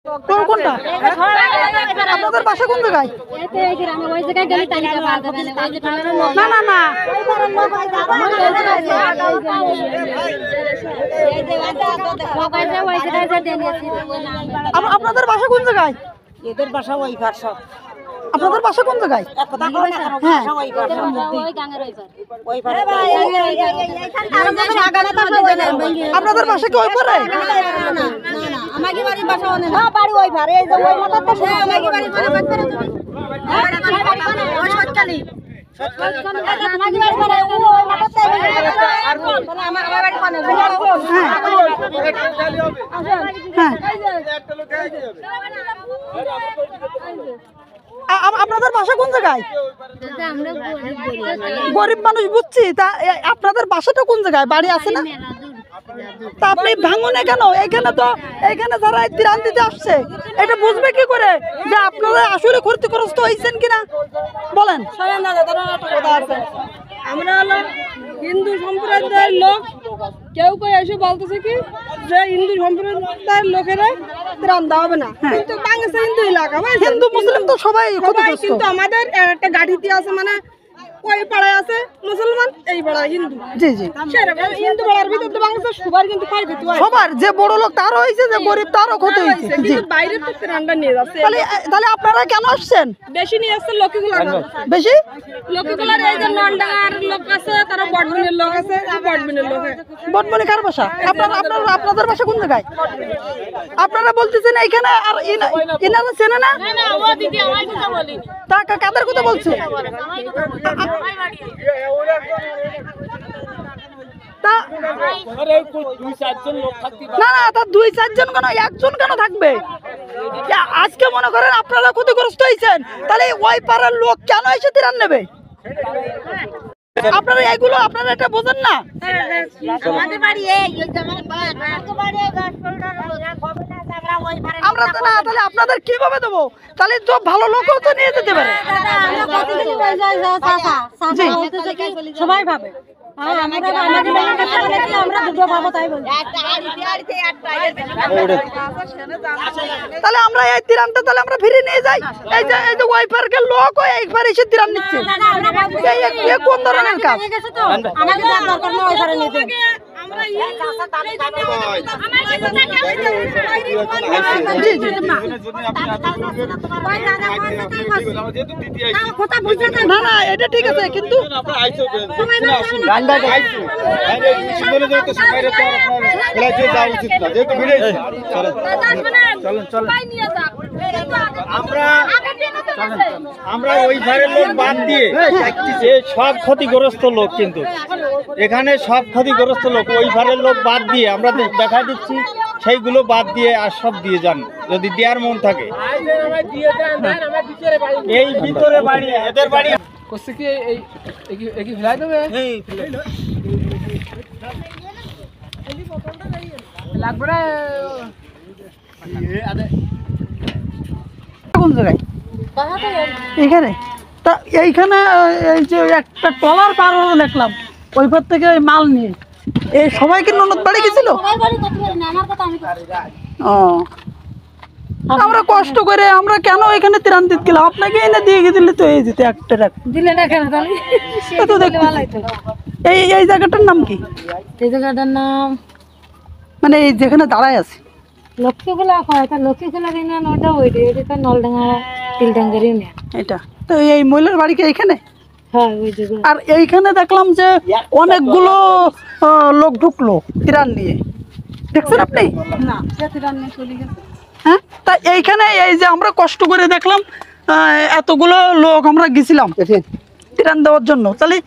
কোনটা আপনাদের বাসা কোন জায়গায়? না না না আপনাদের বাসা কোন জায়গায়? এদের বাসা ওই ভাষা। আপনাদের বাসা কোন জায়গায়? আপনাদের বাসা কি ওই পারে? আপনাদের বাসা কোন জায়গায়? গরিব মানুষ বুঝছি, তা আপনাদের বাসাটা কোন জায়গায়? বাড়ি আছে না? তা আপনি ভাঙুনে কেন? এখানে যারা ত্রাণ দিতে আসছে এটা বুঝবে কি করে যে আপনারা আসলে ক্ষতিগ্রস্ত হয়েছেন কিনা বলেন? আমরা হলো হিন্দু সম্প্রদায়ের লোক, কেউ কেউ এসে বলতেছে কি যে হিন্দু সম্প্রদায়ের লোকেরা ত্রাণ দেওয়া হবে না, কিন্তু বাংলাদেশ হিন্দু এলাকা, হিন্দু মুসলিম তো সবাই ক্ষতিগ্রস্ত। কিন্তু আমাদের একটা গাড়িতে আছে, মানে ওই পাড়ায় আছে মুসলমান, এই পাড়ায় হিন্দু। জি জি, সেরকম হিন্দু পাড়ার ভিতর তো বাংলাদেশ সবার কিন্তু ক্ষয়ক্ষতি হয়, সবার, যে বড় লোক তারও হয়েছে, যে গরিব তারও ক্ষতি হয়েছে। কিন্তু বাইরে তো ত্রাণটা নিয়ে যাচ্ছে। তাহলে আপনারা কেন আসছেন? বেশি নিয়ে আসছে লক্ষ্মীগুলা, বেশি লক্ষ্মীগুলার এই যে নন্ডার লোক আছে, তারা বটবিনের লোক আছে, বটবিনের লোক। বটবনি কার বাসা? আপনাদের বাসা কোন জায়গায়? আপনারা বলতেছেন এইখানে, আর ইনারা চেনে না? তা কাদের কথা বলছে? না না, তা 2-4 জন কেন, একজন কেন থাকবে? আজকে মনে করেন আপনারা ক্ষতিগ্রস্ত হয়েছেন, তাহলে ওই পাড়ার লোক কেন এসে ত্রাণ নেবে? আপনারা এগুলো আপনারা এটা বোঝেন না? আমরা তো না, তাহলে আপনাদের কিভাবে দেবো? তাহলে তো ভালো লোকও তো নিয়ে যেতে পারে। সবাই ভাবে তাহলে আমরা এই ত্রাণটা তাহলে আমরা ফিরে নিয়ে যাই। এই যে ওয়াইফারকে লোক একবার এসে ত্রাণ নিচ্ছে, কোন ধরনের কাজ? না না, এটা ঠিক আছে, কিন্তু আমরা ওই ঘরের লোক বাদ দিয়ে সব ক্ষতিগ্রস্ত লোক, কিন্তু এখানে সব ক্ষতিগ্রস্ত লোক, ওই ঘরের লোক বাদ দিয়ে আমরা দেখা দিচ্ছি, সেইগুলো বাদ দিয়ে আর সব দিয়ে যান যদি দেওয়ার মন থাকে। এই ভিতরে বাড়ি, এদের বাড়ি কোন জায়গায়? এখানে। তা এইখানে এই যে একটা ট্রলার পার হলো দেখলাম, ওইখান থেকে মাল নিয়ে এই সবাইকে ননদ বাড়ি গেছিল। আমরা কষ্ট করে আমরা কেন এখানে ত্রাণ দিতে গেলাম? আপনাকে এনে দিয়ে দিলে তো এই যেতে একটা দিলে না কেন? তাহলে এই জায়গাটার নাম কি? এই জায়গাটার নাম মানে এই যেখানে দাঁড়ায় আছে লক্ষ্মীগুলা, লক্ষ্মীগুলা ওটা ওই এটা নলডাঙ্গা তিলডাঙ্গার ইউনিয়ন এটা। তো এই মহিলার বাড়ি কি এইখানে? হ্যাঁ, ওই জায়গা। আর এইখানে দেখলাম যে অনেকগুলো লোক ঢুকলো ত্রাণ নিয়ে, দেখছেন আপনি? না, ত্রাণ নিয়ে চলে গেছে। হ্যাঁ, তা এইখানে এই যে আমরা কষ্ট করে দেখলাম এতগুলো লোক আমরা গেছিলাম ত্রাণ দেওয়ার জন্য, তাহলে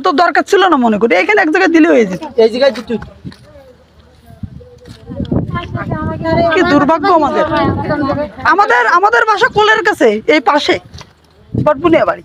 তো দরকার ছিল না মনে করি, এখানে এক জায়গায় দিলে হয়ে যেত। এই জায়গায় কি দুর্ভাগ্য আমাদের বাসা কোলের কাছে, এই পাশে বটবুনিয়া বাড়ি।